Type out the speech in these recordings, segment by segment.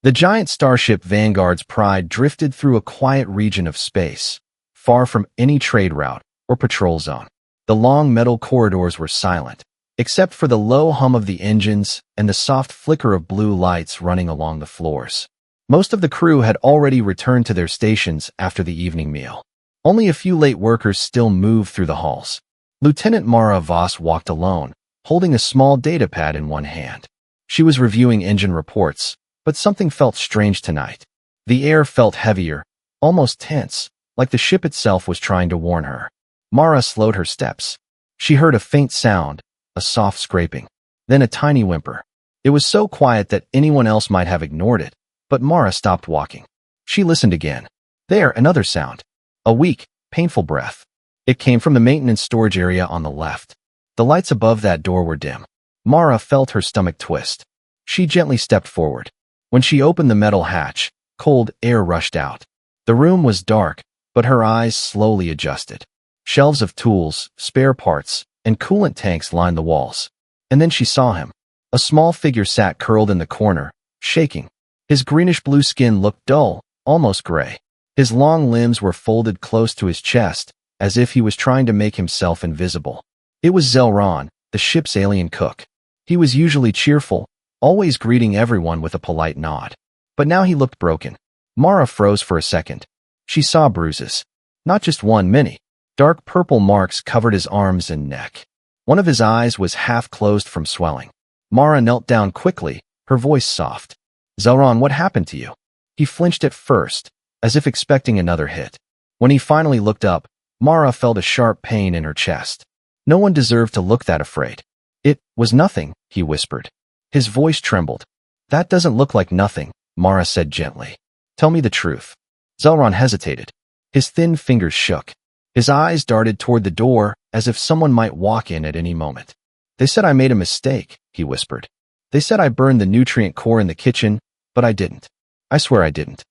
The giant starship Vanguard's Pride drifted through a quiet region of space, far from any trade route or patrol zone. The long metal corridors were silent, except for the low hum of the engines and the soft flicker of blue lights running along the floors. Most of the crew had already returned to their stations after the evening meal. Only a few late workers still moved through the halls. Lieutenant Mara Voss walked alone, holding a small datapad in one hand. She was reviewing engine reports, but something felt strange tonight. The air felt heavier, almost tense, like the ship itself was trying to warn her. Mara slowed her steps. She heard a faint sound, a soft scraping, then a tiny whimper. It was so quiet that anyone else might have ignored it, but Mara stopped walking. She listened again. There, another sound. A weak, painful breath. It came from the maintenance storage area on the left. The lights above that door were dim. Mara felt her stomach twist. She gently stepped forward. When she opened the metal hatch, cold air rushed out. The room was dark, but her eyes slowly adjusted. Shelves of tools, spare parts, and coolant tanks lined the walls. And then she saw him. A small figure sat curled in the corner, shaking. His greenish-blue skin looked dull, almost gray. His long limbs were folded close to his chest, as if he was trying to make himself invisible. It was Zelron, the ship's alien cook. He was usually cheerful, always greeting everyone with a polite nod. But now he looked broken. Mara froze for a second. She saw bruises. Not just one, many. Dark purple marks covered his arms and neck. One of his eyes was half closed from swelling. Mara knelt down quickly, her voice soft. Zelron, what happened to you? He flinched at first, as if expecting another hit. When he finally looked up, Mara felt a sharp pain in her chest. No one deserved to look that afraid. It was nothing, he whispered. His voice trembled. That doesn't look like nothing, Mara said gently. Tell me the truth. Zelron hesitated. His thin fingers shook. His eyes darted toward the door, as if someone might walk in at any moment. They said I made a mistake, he whispered. They said I burned the nutrient core in the kitchen, but I didn't. I swear I didn't.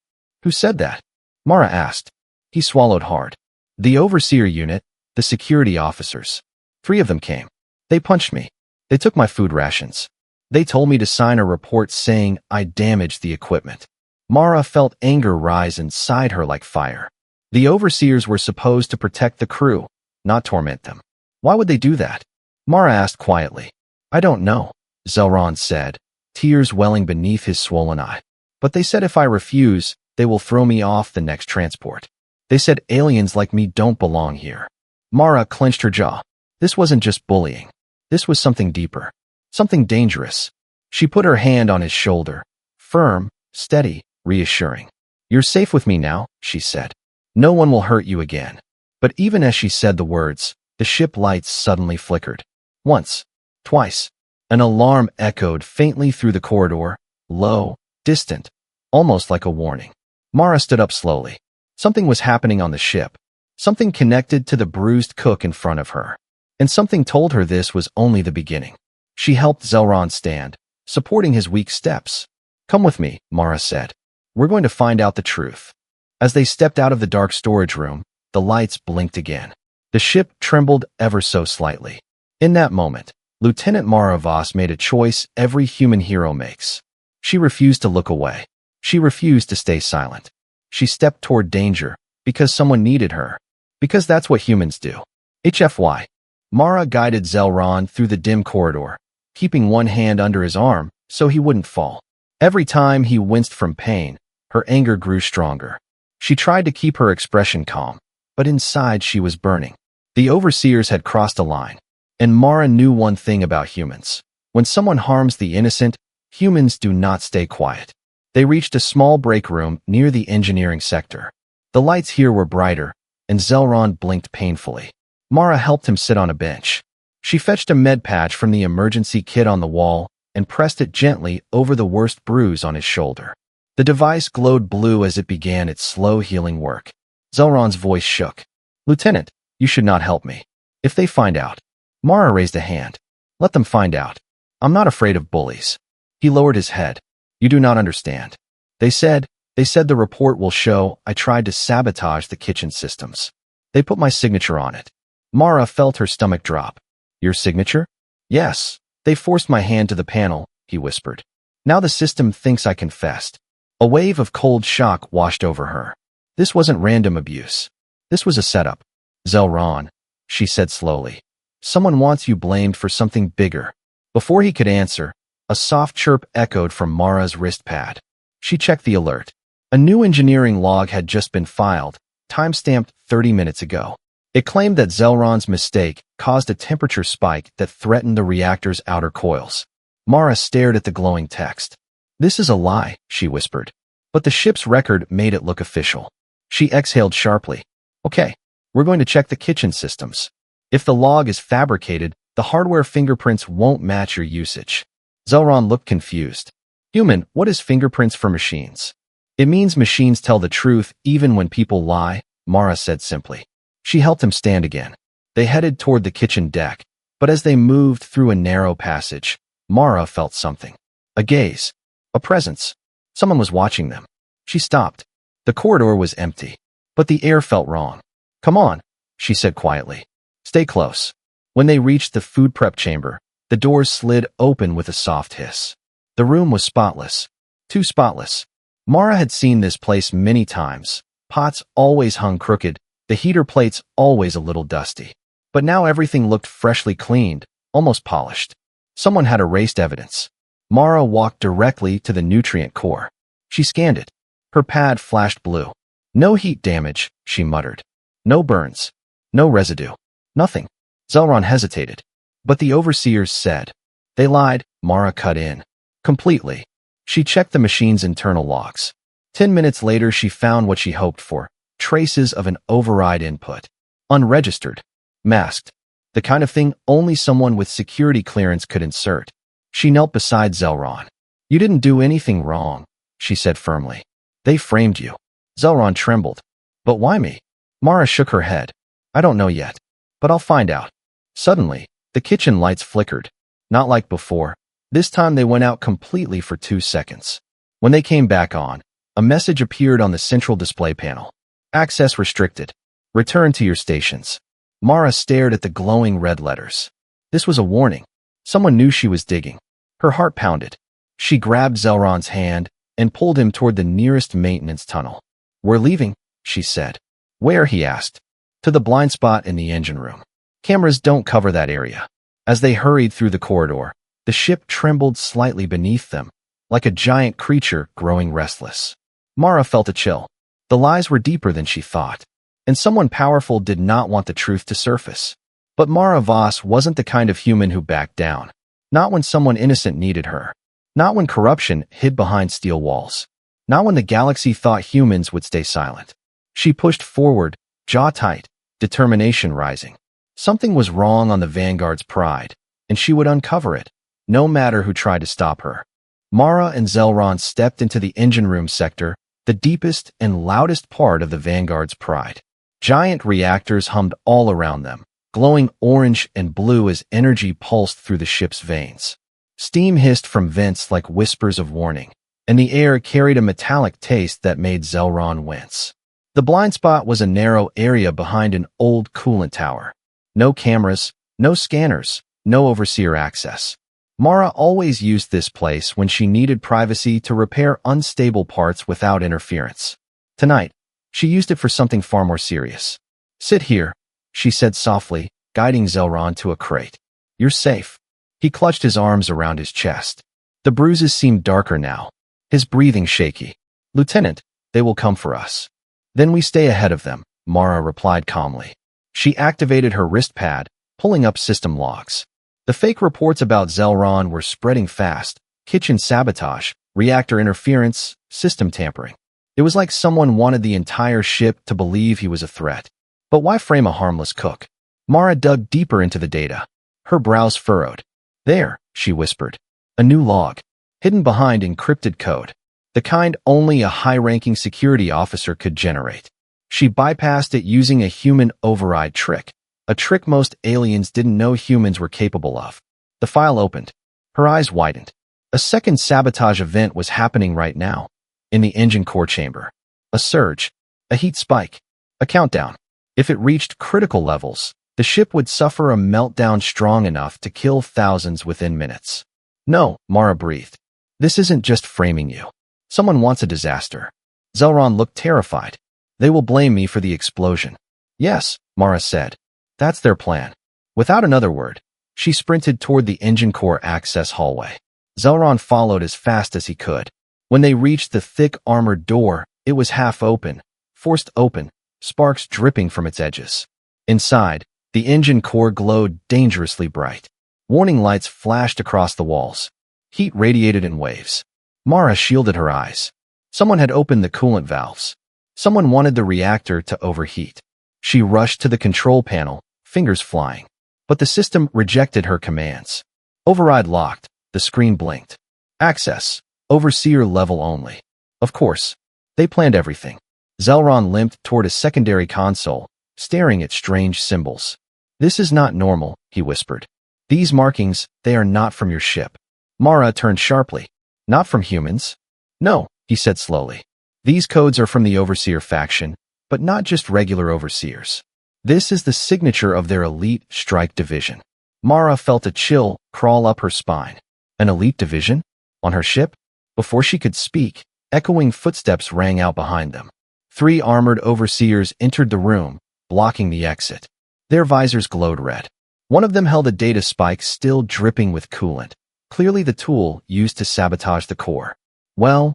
Who said that? Mara asked. He swallowed hard. The overseer unit, the security officers. 3 of them came. They punched me. They took my food rations. They told me to sign a report saying I damaged the equipment. Mara felt anger rise inside her like fire. The overseers were supposed to protect the crew, not torment them. Why would they do that? Mara asked quietly. I don't know, Zelron said, tears welling beneath his swollen eye. But they said if I refuse, they will throw me off the next transport. They said aliens like me don't belong here. Mara clenched her jaw. This wasn't just bullying. This was something deeper. Something dangerous. She put her hand on his shoulder. Firm, steady, reassuring. You're safe with me now, she said. No one will hurt you again. But even as she said the words, the ship lights suddenly flickered. Once. Twice. An alarm echoed faintly through the corridor, low, distant, almost like a warning. Mara stood up slowly. Something was happening on the ship. Something connected to the bruised cook in front of her. And something told her this was only the beginning. She helped Zelron stand, supporting his weak steps. Come with me, Mara said. We're going to find out the truth. As they stepped out of the dark storage room, the lights blinked again. The ship trembled ever so slightly. In that moment, Lieutenant Mara Voss made a choice every human hero makes. She refused to look away. She refused to stay silent. She stepped toward danger, because someone needed her. Because that's what humans do. HFY. Mara guided Zelron through the dim corridor, keeping one hand under his arm so he wouldn't fall. Every time he winced from pain, her anger grew stronger. She tried to keep her expression calm, but inside she was burning. The overseers had crossed a line, and Mara knew one thing about humans. When someone harms the innocent, humans do not stay quiet. They reached a small break room near the engineering sector. The lights here were brighter, and Zelron blinked painfully. Mara helped him sit on a bench. She fetched a med patch from the emergency kit on the wall and pressed it gently over the worst bruise on his shoulder. The device glowed blue as it began its slow healing work. Zelron's voice shook. Lieutenant, you should not help me. If they find out. Mara raised a hand. Let them find out. I'm not afraid of bullies. He lowered his head. You do not understand. They said the report will show I tried to sabotage the kitchen systems. They put my signature on it. Mara felt her stomach drop. Your signature? Yes. They forced my hand to the panel, he whispered. Now the system thinks I confessed. A wave of cold shock washed over her. This wasn't random abuse. This was a setup. Zelron, she said slowly. Someone wants you blamed for something bigger. Before he could answer, a soft chirp echoed from Mara's wrist pad. She checked the alert. A new engineering log had just been filed, timestamped 30 minutes ago. It claimed that Zelron's mistake caused a temperature spike that threatened the reactor's outer coils. Mara stared at the glowing text. This is a lie, she whispered. But the ship's record made it look official. She exhaled sharply. Okay, we're going to check the kitchen systems. If the log is fabricated, the hardware fingerprints won't match your usage. Zelron looked confused. Human, what is fingerprints for machines? It means machines tell the truth even when people lie, Mara said simply. She helped him stand again. They headed toward the kitchen deck, but as they moved through a narrow passage, Mara felt something. A gaze. A presence. Someone was watching them. She stopped. The corridor was empty, but the air felt wrong. Come on, she said quietly. Stay close. When they reached the food prep chamber, the doors slid open with a soft hiss. The room was spotless. Too spotless. Mara had seen this place many times. Pots always hung crooked, the heater plates always a little dusty. But now everything looked freshly cleaned, almost polished. Someone had erased evidence. Mara walked directly to the nutrient core. She scanned it. Her pad flashed blue. No heat damage, she muttered. No burns. No residue. Nothing. Zelron hesitated. But the overseers said. They lied, Mara cut in. Completely. She checked the machine's internal logs. 10 minutes later she found what she hoped for. Traces of an override input. Unregistered. Masked. The kind of thing only someone with security clearance could insert. She knelt beside Zelron. You didn't do anything wrong, she said firmly. They framed you. Zelron trembled. But why me? Mara shook her head. I don't know yet. But I'll find out. Suddenly, the kitchen lights flickered. Not like before. This time they went out completely for 2 seconds. When they came back on, a message appeared on the central display panel. Access restricted. Return to your stations. Mara stared at the glowing red letters. This was a warning. Someone knew she was digging. Her heart pounded. She grabbed Zelron's hand and pulled him toward the nearest maintenance tunnel. We're leaving, she said. Where, he asked. To the blind spot in the engine room. Cameras don't cover that area. As they hurried through the corridor, the ship trembled slightly beneath them, like a giant creature growing restless. Mara felt a chill. The lies were deeper than she thought, and someone powerful did not want the truth to surface. But Mara Voss wasn't the kind of human who backed down. Not when someone innocent needed her. Not when corruption hid behind steel walls. Not when the galaxy thought humans would stay silent. She pushed forward, jaw tight, determination rising. Something was wrong on the Vanguard's pride, and she would uncover it, no matter who tried to stop her. Mara and Zelron stepped into the engine room sector, the deepest and loudest part of the Vanguard's pride. Giant reactors hummed all around them, glowing orange and blue as energy pulsed through the ship's veins. Steam hissed from vents like whispers of warning, and the air carried a metallic taste that made Zelron wince. The blind spot was a narrow area behind an old coolant tower. No cameras, no scanners, no overseer access. Mara always used this place when she needed privacy to repair unstable parts without interference. Tonight, she used it for something far more serious. Sit here, she said softly, guiding Zelron to a crate. You're safe. He clutched his arms around his chest. The bruises seemed darker now, his breathing shaky. Lieutenant, they will come for us. Then we stay ahead of them, Mara replied calmly. She activated her wrist pad, pulling up system logs. The fake reports about Zelron were spreading fast. Kitchen sabotage, reactor interference, system tampering. It was like someone wanted the entire ship to believe he was a threat. But why frame a harmless cook? Mara dug deeper into the data. Her brows furrowed. There, she whispered. A new log. Hidden behind encrypted code. The kind only a high-ranking security officer could generate. She bypassed it using a human override trick. A trick most aliens didn't know humans were capable of. The file opened. Her eyes widened. A second sabotage event was happening right now. In the engine core chamber. A surge. A heat spike. A countdown. If it reached critical levels, the ship would suffer a meltdown strong enough to kill thousands within minutes. No, Mara breathed. This isn't just framing you. Someone wants a disaster. Zelron looked terrified. They will blame me for the explosion. Yes, Mara said. That's their plan. Without another word, she sprinted toward the engine core access hallway. Zelron followed as fast as he could. When they reached the thick armored door, it was half open, forced open, sparks dripping from its edges. Inside, the engine core glowed dangerously bright. Warning lights flashed across the walls. Heat radiated in waves. Mara shielded her eyes. Someone had opened the coolant valves. Someone wanted the reactor to overheat. She rushed to the control panel, fingers flying. But the system rejected her commands. Override locked. The screen blinked. Access. Overseer level only. Of course. They planned everything. Zelron limped toward a secondary console, staring at strange symbols. This is not normal, he whispered. These markings, they are not from your ship. Mara turned sharply. Not from humans? No, he said slowly. These codes are from the Overseer faction, but not just regular Overseers. This is the signature of their elite strike division. Mara felt a chill crawl up her spine. An elite division? On her ship? Before she could speak, echoing footsteps rang out behind them. 3 armored Overseers entered the room, blocking the exit. Their visors glowed red. One of them held a data spike still dripping with coolant, clearly the tool used to sabotage the core. Well,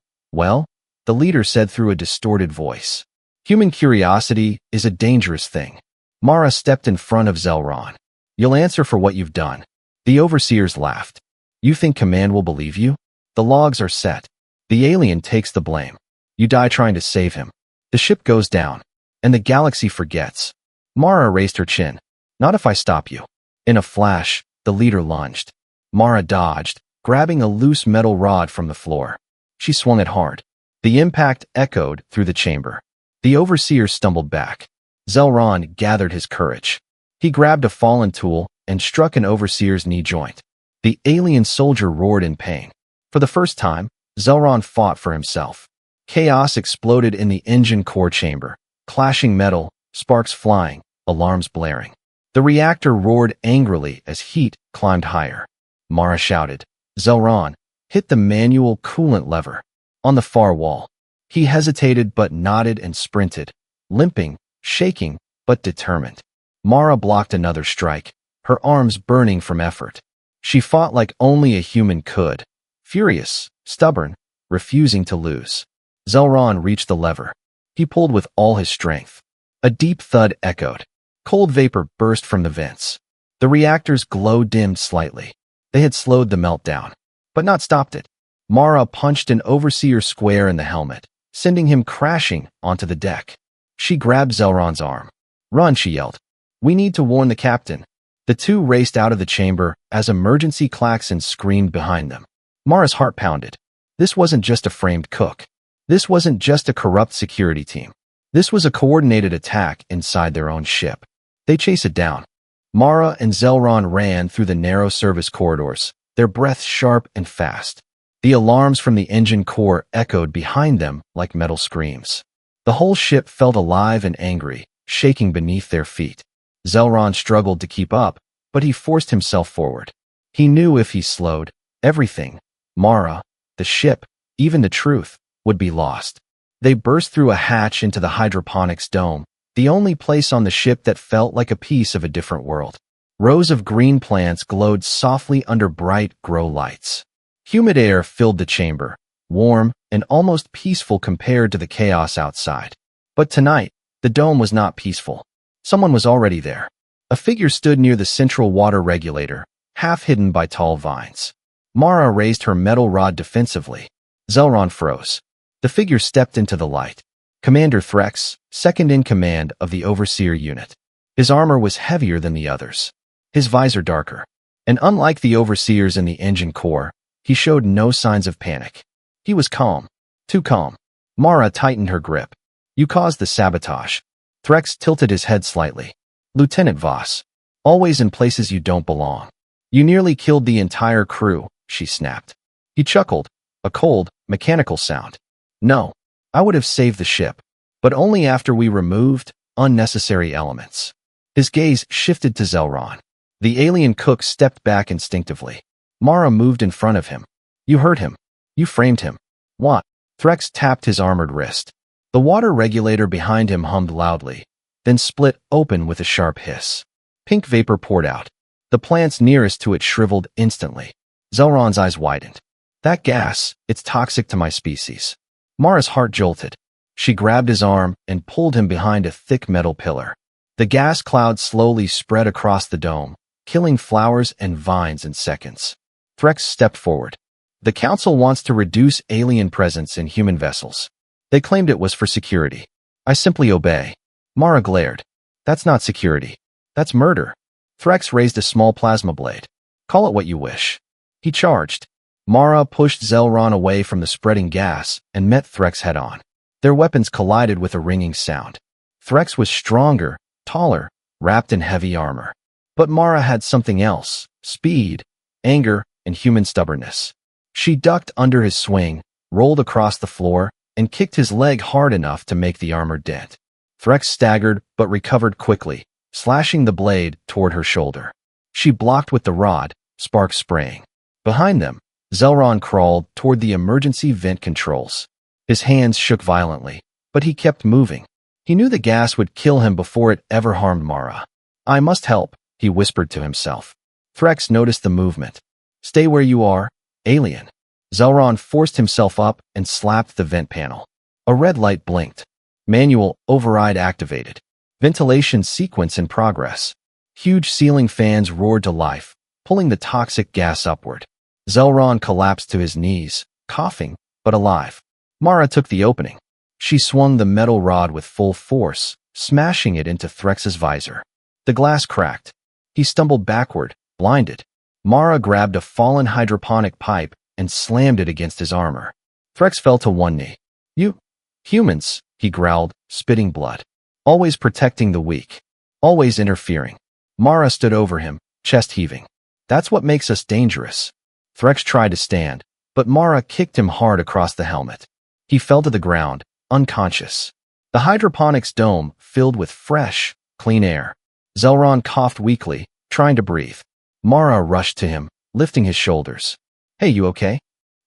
the leader said through a distorted voice. Human curiosity is a dangerous thing. Mara stepped in front of Zelron. You'll answer for what you've done. The Overseers laughed. You think Command will believe you? The logs are set. The alien takes the blame. You die trying to save him. The ship goes down, and the galaxy forgets. Mara raised her chin. Not if I stop you. In a flash, the leader lunged. Mara dodged, grabbing a loose metal rod from the floor. She swung it hard. The impact echoed through the chamber. The Overseer stumbled back. Zelron gathered his courage. He grabbed a fallen tool and struck an Overseer's knee joint. The alien soldier roared in pain. For the first time, Zelron fought for himself. Chaos exploded in the engine core chamber. Clashing metal, sparks flying, alarms blaring. The reactor roared angrily as heat climbed higher. Mara shouted. Zelron, hit the manual coolant lever. On the far wall. He hesitated but nodded and sprinted, limping, shaking, but determined. Mara blocked another strike, her arms burning from effort. She fought like only a human could, furious, stubborn, refusing to lose. Zelron reached the lever. He pulled with all his strength. A deep thud echoed. Cold vapor burst from the vents. The reactor's glow dimmed slightly. They had slowed the meltdown, but not stopped it. Mara punched an Overseer square in the helmet, sending him crashing onto the deck. She grabbed Zelron's arm. Run, she yelled. We need to warn the captain. The two raced out of the chamber as emergency klaxons screamed behind them. Mara's heart pounded. This wasn't just a framed cook. This wasn't just a corrupt security team. This was a coordinated attack inside their own ship. They chased it down. Mara and Zelron ran through the narrow service corridors, their breaths sharp and fast. The alarms from the engine core echoed behind them like metal screams. The whole ship felt alive and angry, shaking beneath their feet. Zelron struggled to keep up, but he forced himself forward. He knew if he slowed, everything, Mara, the ship, even the truth, would be lost. They burst through a hatch into the hydroponics dome, the only place on the ship that felt like a piece of a different world. Rows of green plants glowed softly under bright grow lights. Humid air filled the chamber, warm and almost peaceful compared to the chaos outside. But tonight, the dome was not peaceful. Someone was already there. A figure stood near the central water regulator, half hidden by tall vines. Mara raised her metal rod defensively. Zelron froze. The figure stepped into the light. Commander Nirax, second in command of the Overseer unit. His armor was heavier than the others. His visor darker. And unlike the Overseers in the engine core, he showed no signs of panic. He was calm. Too calm. Mara tightened her grip. You caused the sabotage. Nirax tilted his head slightly. Lieutenant Voss. Always in places you don't belong. You nearly killed the entire crew, she snapped. He chuckled. A cold, mechanical sound. No. I would have saved the ship. But only after we removed unnecessary elements. His gaze shifted to Zelron. The alien cook stepped back instinctively. Mara moved in front of him. You heard him. You framed him. What? Threx tapped his armored wrist. The water regulator behind him hummed loudly, then split open with a sharp hiss. Pink vapor poured out. The plants nearest to it shriveled instantly. Zelron's eyes widened. That gas, it's toxic to my species. Mara's heart jolted. She grabbed his arm and pulled him behind a thick metal pillar. The gas cloud slowly spread across the dome, killing flowers and vines in seconds. Threx stepped forward. The Council wants to reduce alien presence in human vessels. They claimed it was for security. I simply obey. Mara glared. That's not security. That's murder. Threx raised a small plasma blade. Call it what you wish. He charged. Mara pushed Zelron away from the spreading gas and met Threx head-on. Their weapons collided with a ringing sound. Threx was stronger, taller, wrapped in heavy armor. But Mara had something else: speed, anger, and human stubbornness. She ducked under his swing, rolled across the floor, and kicked his leg hard enough to make the armor dent. Threx staggered but recovered quickly, slashing the blade toward her shoulder. She blocked with the rod, sparks spraying. Behind them, Zelron crawled toward the emergency vent controls. His hands shook violently, but he kept moving. He knew the gas would kill him before it ever harmed Mara. I must help, he whispered to himself. Threx noticed the movement. Stay where you are, alien. Zelron forced himself up and slapped the vent panel. A red light blinked. Manual override activated. Ventilation sequence in progress. Huge ceiling fans roared to life, pulling the toxic gas upward. Zelron collapsed to his knees, coughing, but alive. Mara took the opening. She swung the metal rod with full force, smashing it into Threx's visor. The glass cracked. He stumbled backward, blinded. Mara grabbed a fallen hydroponic pipe and slammed it against his armor. Threx fell to one knee. You humans, he growled, spitting blood. Always protecting the weak. Always interfering. Mara stood over him, chest heaving. That's what makes us dangerous. Threx tried to stand, but Mara kicked him hard across the helmet. He fell to the ground, unconscious. The hydroponics dome filled with fresh, clean air. Zelron coughed weakly, trying to breathe. Mara rushed to him, lifting his shoulders. Hey, you okay?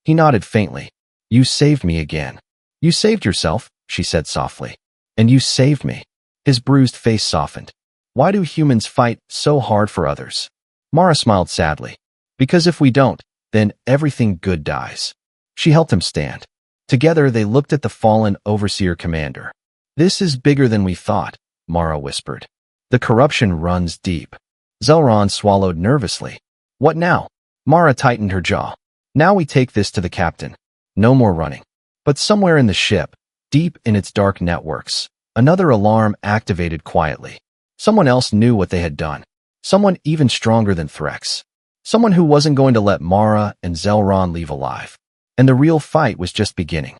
He nodded faintly. You saved me again. You saved yourself, she said softly. And you saved me. His bruised face softened. Why do humans fight so hard for others? Mara smiled sadly. Because if we don't, then everything good dies. She helped him stand. Together they looked at the fallen Overseer commander. This is bigger than we thought, Mara whispered. The corruption runs deep. Zelron swallowed nervously. What now? Mara tightened her jaw. Now we take this to the captain. No more running. But somewhere in the ship, deep in its dark networks, another alarm activated quietly. Someone else knew what they had done. Someone even stronger than Threx. Someone who wasn't going to let Mara and Zelron leave alive. And the real fight was just beginning.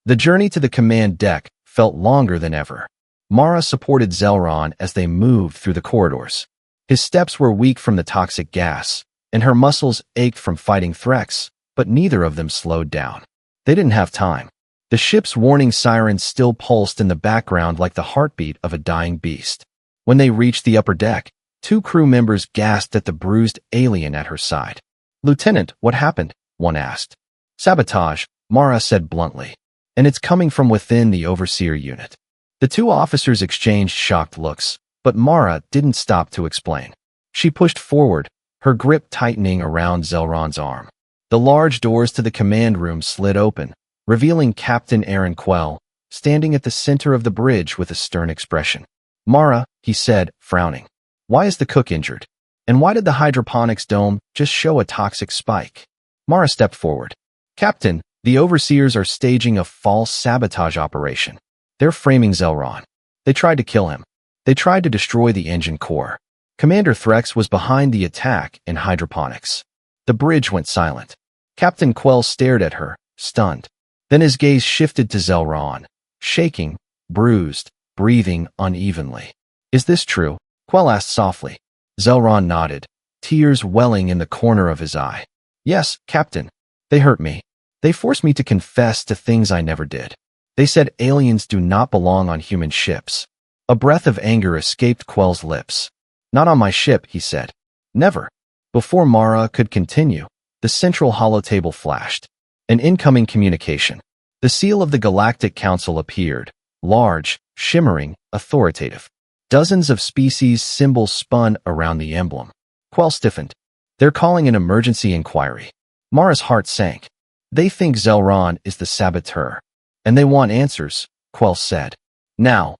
The journey to the command deck felt longer than ever. Mara supported Zelron as they moved through the corridors. His steps were weak from the toxic gas, and her muscles ached from fighting Threx, but neither of them slowed down. They didn't have time. The ship's warning sirens still pulsed in the background like the heartbeat of a dying beast. When they reached the upper deck, two crew members gasped at the bruised alien at her side. Lieutenant, what happened? One asked. Sabotage, Mara said bluntly. And it's coming from within the Overseer unit. The two officers exchanged shocked looks, but Mara didn't stop to explain. She pushed forward, her grip tightening around Zelron's arm. The large doors to the command room slid open, revealing Captain Aaron Quell, standing at the center of the bridge with a stern expression. Mara, he said, frowning. Why is the cook injured? And why did the hydroponics dome just show a toxic spike? Mara stepped forward. Captain, the Overseers are staging a false sabotage operation. They're framing Zelron. They tried to kill him. They tried to destroy the engine core. Commander Threx was behind the attack in hydroponics. The bridge went silent. Captain Quell stared at her, stunned. Then his gaze shifted to Zelron, shaking, bruised, breathing unevenly. Is this true? Quell asked softly. Zelron nodded, tears welling in the corner of his eye. Yes, Captain. They hurt me. They forced me to confess to things I never did. They said aliens do not belong on human ships. A breath of anger escaped Quell's lips. Not on my ship, he said. Never. Before Mara could continue, the central holotable flashed. An incoming communication. The seal of the Galactic Council appeared, large, shimmering, authoritative. Dozens of species symbols spun around the emblem. Quell stiffened. They're calling an emergency inquiry. Mara's heart sank. They think Zelron is the saboteur. And they want answers, Quell said. Now.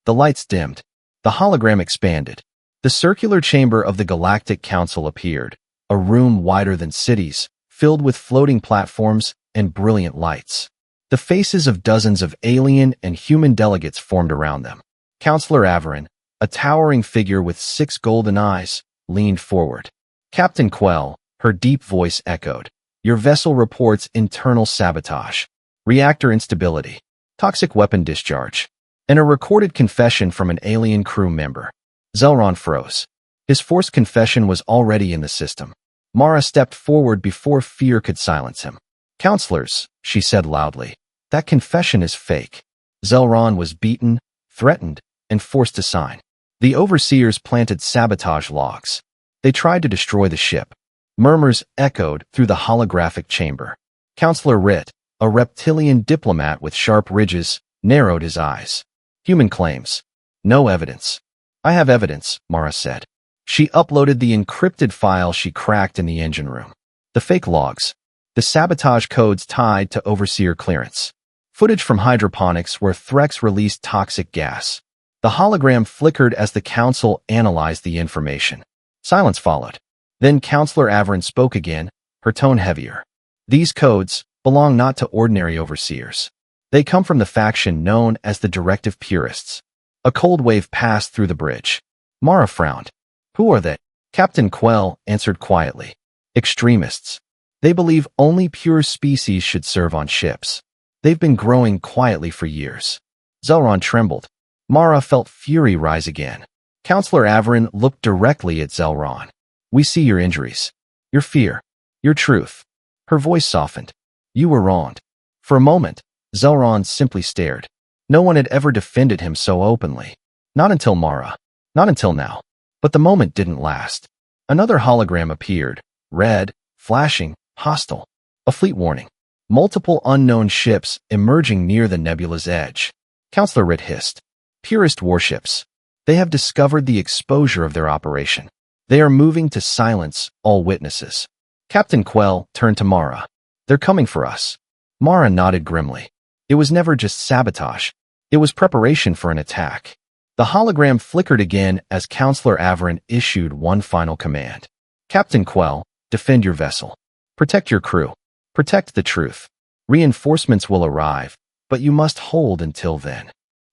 The lights dimmed. The hologram expanded. The circular chamber of the Galactic Council appeared, a room wider than cities, filled with floating platforms and brilliant lights. The faces of dozens of alien and human delegates formed around them. Counselor Averin, a towering figure with 6 golden eyes, leaned forward. Captain Quell, her deep voice echoed. Your vessel reports internal sabotage, reactor instability, toxic weapon discharge, and a recorded confession from an alien crew member. Zelron froze. His forced confession was already in the system. Mara stepped forward before fear could silence him. Counselors, she said loudly, that confession is fake. Zelron was beaten, threatened, and forced to sign. The overseers planted sabotage logs. They tried to destroy the ship. Murmurs echoed through the holographic chamber. Counselor Ritt, a reptilian diplomat with sharp ridges, narrowed his eyes. Human claims. No evidence. I have evidence, Mara said. She uploaded the encrypted file she cracked in the engine room. The fake logs. The sabotage codes tied to overseer clearance. Footage from hydroponics where Threx released toxic gas. The hologram flickered as the council analyzed the information. Silence followed. Then Counselor Averin spoke again, her tone heavier. These codes belong not to ordinary overseers. They come from the faction known as the Directive Purists. A cold wave passed through the bridge. Mara frowned. Who are they? Captain Quell answered quietly. Extremists. They believe only pure species should serve on ships. They've been growing quietly for years. Zelron trembled. Mara felt fury rise again. Counselor Averin looked directly at Zelron. We see your injuries, your fear, your truth. Her voice softened. You were wronged. For a moment, Zelron simply stared. No one had ever defended him so openly. Not until Mara. Not until now. But the moment didn't last. Another hologram appeared, red, flashing, hostile. A fleet warning. Multiple unknown ships emerging near the nebula's edge. Counselor Ritt hissed. Purist warships. They have discovered the exposure of their operation. They are moving to silence all witnesses. Captain Quell turned to Mara. They're coming for us. Mara nodded grimly. It was never just sabotage. It was preparation for an attack. The hologram flickered again as Counselor Averin issued one final command. Captain Quell, defend your vessel. Protect your crew. Protect the truth. Reinforcements will arrive, but you must hold until then.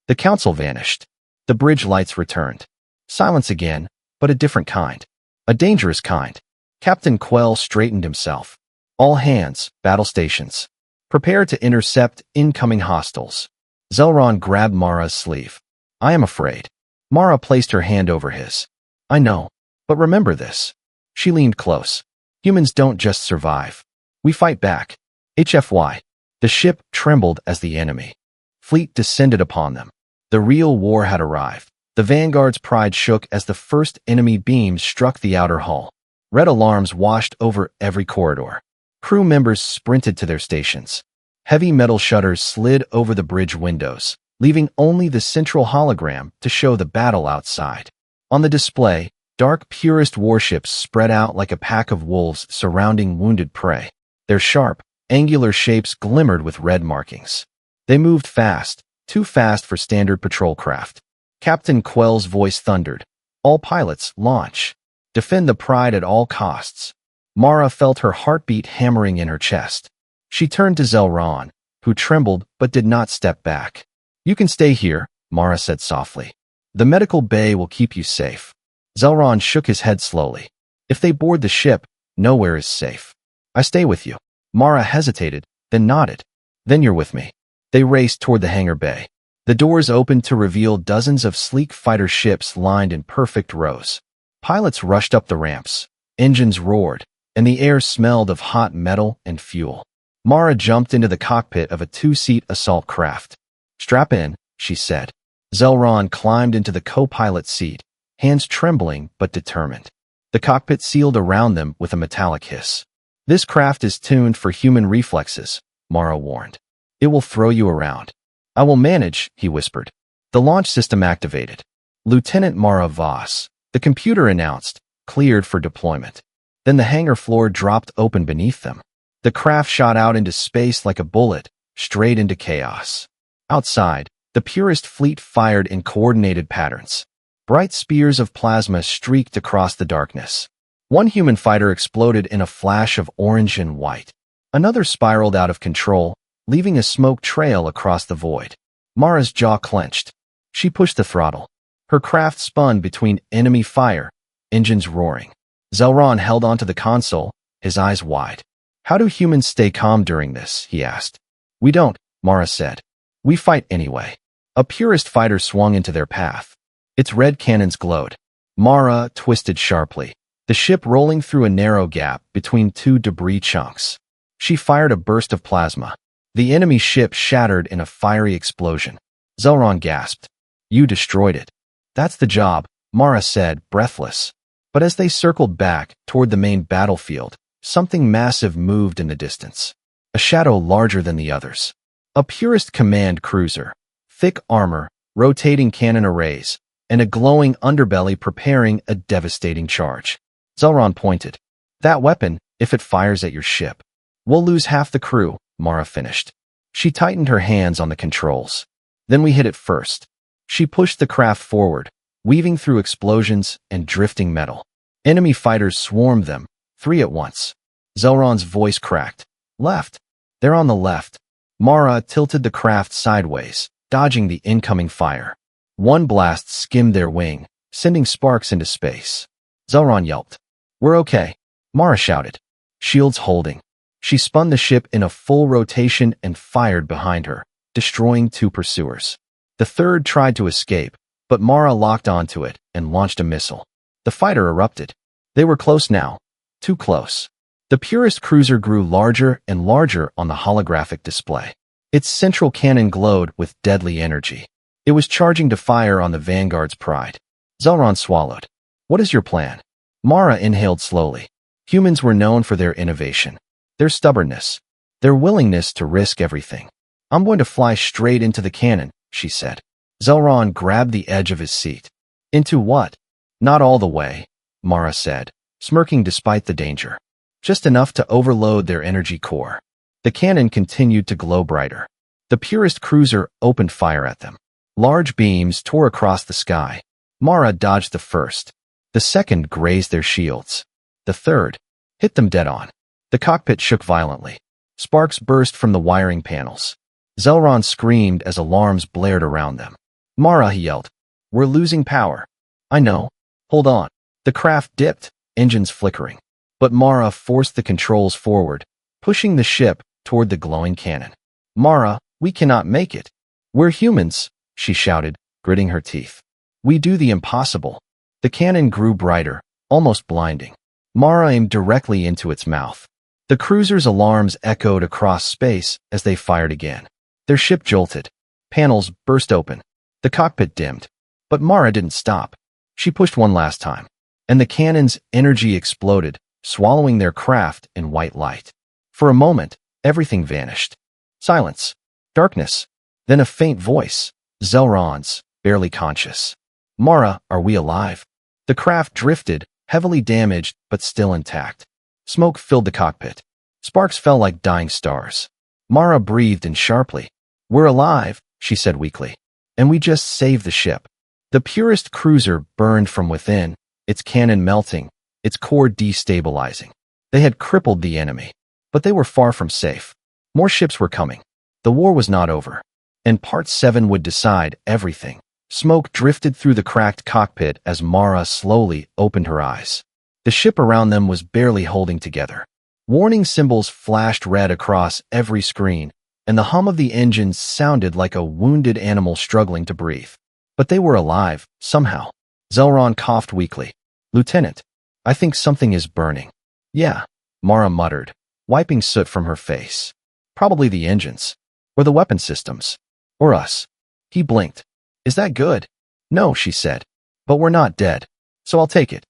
The council vanished. The bridge lights returned. Silence again, but a different kind. A dangerous kind. Captain Quell straightened himself. All hands, battle stations. Prepare to intercept incoming hostiles. Zelron grabbed Mara's sleeve. I am afraid. Mara placed her hand over his. I know, but remember this. She leaned close. Humans don't just survive. We fight back. HFY. The ship trembled as the enemy. Fleet descended upon them. The real war had arrived. The Vanguard's pride shook as the first enemy beams struck the outer hull. Red alarms washed over every corridor. Crew members sprinted to their stations. Heavy metal shutters slid over the bridge windows, leaving only the central hologram to show the battle outside. On the display, dark purist warships spread out like a pack of wolves surrounding wounded prey. Their sharp, angular shapes glimmered with red markings. They moved fast, too fast for standard patrol craft. Captain Quell's voice thundered. All pilots, launch. Defend the pride at all costs. Mara felt her heartbeat hammering in her chest. She turned to Zelron, who trembled but did not step back. You can stay here, Mara said softly. The medical bay will keep you safe. Zelron shook his head slowly. If they board the ship, nowhere is safe. I stay with you. Mara hesitated, then nodded. Then you're with me. They raced toward the hangar bay. The doors opened to reveal dozens of sleek fighter ships lined in perfect rows. Pilots rushed up the ramps. Engines roared, and the air smelled of hot metal and fuel. Mara jumped into the cockpit of a 2-seat assault craft. Strap in, she said. Zelron climbed into the co-pilot seat, hands trembling but determined. The cockpit sealed around them with a metallic hiss. This craft is tuned for human reflexes, Mara warned. It will throw you around. I will manage, he whispered. The launch system activated. Lieutenant Mara Voss, the computer announced, cleared for deployment. Then the hangar floor dropped open beneath them. The craft shot out into space like a bullet, straight into chaos. Outside, the purest fleet fired in coordinated patterns. Bright spears of plasma streaked across the darkness. One human fighter exploded in a flash of orange and white. Another spiraled out of control, leaving a smoke trail across the void. Mara's jaw clenched. She pushed the throttle. Her craft spun between enemy fire, engines roaring. Zelron held onto the console, his eyes wide. How do humans stay calm during this? He asked. We don't, Mara said. We fight anyway. A purist fighter swung into their path. Its red cannons glowed. Mara twisted sharply, the ship rolling through a narrow gap between two debris chunks. She fired a burst of plasma. The enemy ship shattered in a fiery explosion. Zelron gasped. You destroyed it. That's the job, Mara said, breathless. But as they circled back toward the main battlefield, something massive moved in the distance. A shadow larger than the others. A purist command cruiser. Thick armor, rotating cannon arrays, and a glowing underbelly preparing a devastating charge. Zelron pointed. That weapon, if it fires at your ship, we'll lose half the crew, Mara finished. She tightened her hands on the controls. Then we hit it first. She pushed the craft forward, weaving through explosions and drifting metal. Enemy fighters swarmed them, 3 at once. Zelron's voice cracked. Left. They're on the left. Mara tilted the craft sideways, dodging the incoming fire. One blast skimmed their wing, sending sparks into space. Zelron yelped. We're okay, Mara shouted. Shields holding. She spun the ship in a full rotation and fired behind her, destroying 2 pursuers. The third tried to escape, but Mara locked onto it and launched a missile. The fighter erupted. They were close now. Too close. The purist cruiser grew larger and larger on the holographic display. Its central cannon glowed with deadly energy. It was charging to fire on the Vanguard's pride. Zelron swallowed. What is your plan? Mara inhaled slowly. Humans were known for their innovation, their stubbornness, their willingness to risk everything. I'm going to fly straight into the cannon, she said. Zelron grabbed the edge of his seat. Into what? Not all the way, Mara said, smirking despite the danger. Just enough to overload their energy core. The cannon continued to glow brighter. The purist cruiser opened fire at them. Large beams tore across the sky. Mara dodged the first. The second grazed their shields. The third hit them dead on. The cockpit shook violently. Sparks burst from the wiring panels. Zelron screamed as alarms blared around them. Mara, he yelled. We're losing power. I know. Hold on. The craft dipped, engines flickering. But Mara forced the controls forward, pushing the ship toward the glowing cannon. Mara, we cannot make it. We're humans, she shouted, gritting her teeth. We do the impossible. The cannon grew brighter, almost blinding. Mara aimed directly into its mouth. The cruiser's alarms echoed across space as they fired again. Their ship jolted. Panels burst open. The cockpit dimmed. But Mara didn't stop. She pushed one last time. And the cannon's energy exploded, swallowing their craft in white light. For a moment, everything vanished. Silence. Darkness. Then a faint voice. Zelron's, barely conscious. Mara, are we alive? The craft drifted, heavily damaged but still intact. Smoke filled the cockpit. Sparks fell like dying stars. Mara breathed in sharply. We're alive, she said weakly. And we just saved the ship. The purist cruiser burned from within, its cannon melting, its core destabilizing. They had crippled the enemy. But they were far from safe. More ships were coming. The war was not over. And Part 7 would decide everything. Smoke drifted through the cracked cockpit as Mara slowly opened her eyes. The ship around them was barely holding together. Warning symbols flashed red across every screen, and the hum of the engines sounded like a wounded animal struggling to breathe. But they were alive, somehow. Zelron coughed weakly. Lieutenant, I think something is burning. Yeah, Mara muttered, wiping soot from her face. Probably the engines. Or the weapon systems. Or us. He blinked. Is that good? No, she said. But we're not dead. So I'll take it.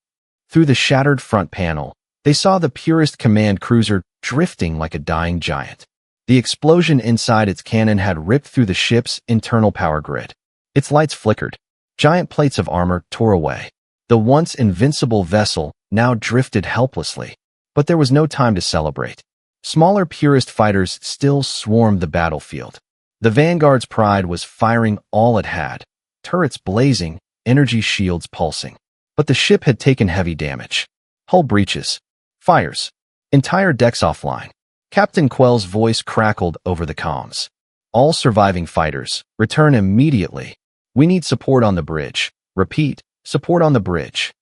Through the shattered front panel, they saw the purist command cruiser drifting like a dying giant. The explosion inside its cannon had ripped through the ship's internal power grid. Its lights flickered. Giant plates of armor tore away. The once invincible vessel now drifted helplessly. But there was no time to celebrate. Smaller purist fighters still swarmed the battlefield. The Vanguard's pride was firing all it had, turrets blazing, energy shields pulsing. But the ship had taken heavy damage. Hull breaches. Fires. Entire decks offline. Captain Quell's voice crackled over the comms. All surviving fighters, return immediately. We need support on the bridge. Repeat, support on the bridge.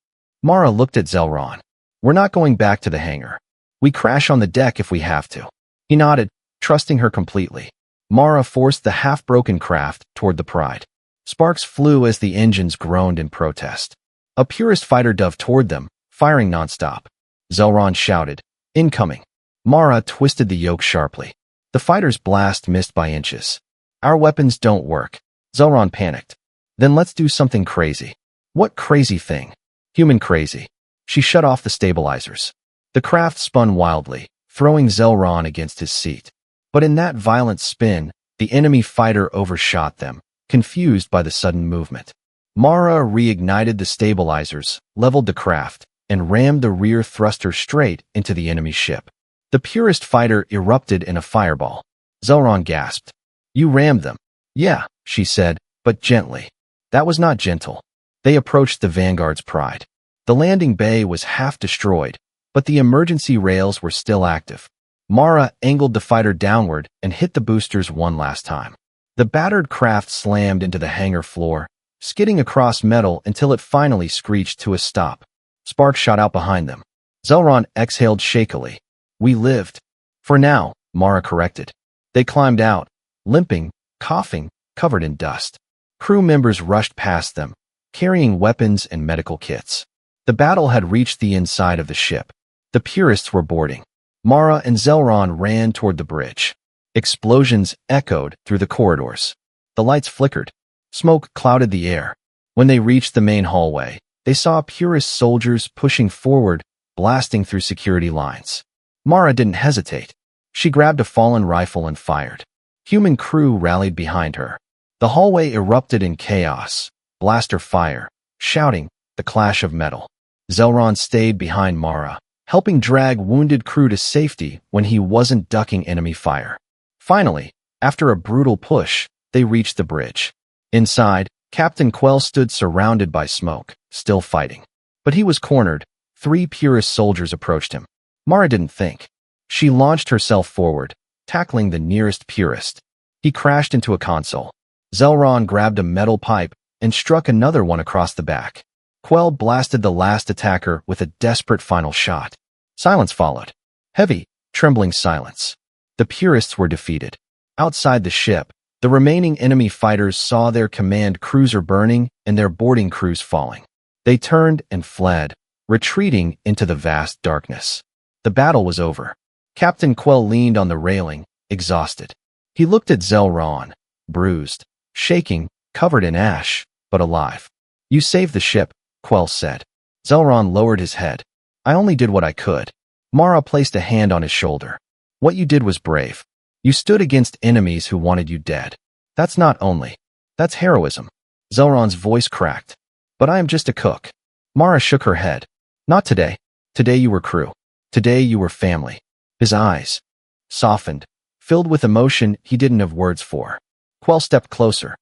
Mara looked at Zelron. We're not going back to the hangar. We crash on the deck if we have to. He nodded, trusting her completely. Mara forced the half-broken craft toward the Pride. Sparks flew as the engines groaned in protest. A purist fighter dove toward them, firing nonstop. Zelron shouted, "Incoming." Mara twisted the yoke sharply. The fighter's blast missed by inches. "Our weapons don't work." Zelron panicked. "Then let's do something crazy." "What crazy thing?" "Human crazy." She shut off the stabilizers. The craft spun wildly, throwing Zelron against his seat. But in that violent spin, the enemy fighter overshot them, confused by the sudden movement. Mara reignited the stabilizers, leveled the craft, and rammed the rear thruster straight into the enemy ship. The purist fighter erupted in a fireball. Zelron gasped. "You rammed them." "Yeah," she said, but gently. That was not gentle. They approached the Vanguard's Pride. The landing bay was half destroyed, but the emergency rails were still active. Mara angled the fighter downward and hit the boosters one last time. The battered craft slammed into the hangar floor, skidding across metal until it finally screeched to a stop. Sparks shot out behind them. Zelron exhaled shakily. "We lived." "For now," Mara corrected. They climbed out, limping, coughing, covered in dust. Crew members rushed past them, carrying weapons and medical kits. The battle had reached the inside of the ship. The purists were boarding. Mara and Zelron ran toward the bridge. Explosions echoed through the corridors. The lights flickered. Smoke clouded the air. When they reached the main hallway, they saw purist soldiers pushing forward, blasting through security lines. Mara didn't hesitate. She grabbed a fallen rifle and fired. Human crew rallied behind her. The hallway erupted in chaos, blaster fire, shouting, the clash of metal. Zelron stayed behind Mara, helping drag wounded crew to safety when he wasn't ducking enemy fire. Finally, after a brutal push, they reached the bridge. Inside, Captain Quell stood surrounded by smoke, still fighting. But he was cornered. 3 purist soldiers approached him. Mara didn't think. She launched herself forward, tackling the nearest purist. He crashed into a console. Zelron grabbed a metal pipe and struck another one across the back. Quell blasted the last attacker with a desperate final shot. Silence followed. Heavy, trembling silence. The purists were defeated. Outside the ship, the remaining enemy fighters saw their command cruiser burning and their boarding crews falling. They turned and fled, retreating into the vast darkness. The battle was over. Captain Quell leaned on the railing, exhausted. He looked at Zelron, bruised, shaking, covered in ash, but alive. "You saved the ship," Quell said. Zelron lowered his head. "I only did what I could." Mara placed a hand on his shoulder. "What you did was brave. You stood against enemies who wanted you dead. That's not only. That's heroism." Zelron's voice cracked. "But I am just a cook." Mara shook her head. "Not today. Today you were crew. Today you were family." His eyes softened, filled with emotion he didn't have words for. Quell stepped closer.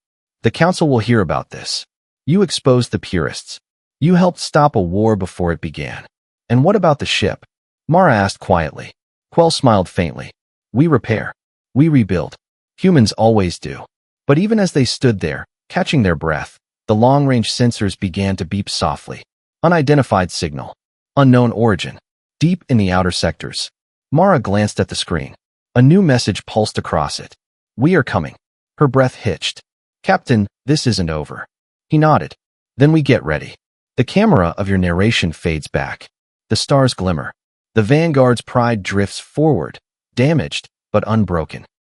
"The council will hear about this. You exposed the purists. You helped stop a war before it began. And what about the ship?" Mara asked quietly. Quell smiled faintly. "We repair. We rebuild. Humans always do." But even as they stood there, catching their breath, the long-range sensors began to beep softly. Unidentified signal. Unknown origin. Deep in the outer sectors. Mara glanced at the screen. A new message pulsed across it. "We are coming." Her breath hitched. "Captain, this isn't over." He nodded. "Then we get ready." The camera of your narration fades back. The stars glimmer. The Vanguard's Pride drifts forward, damaged but unbroken.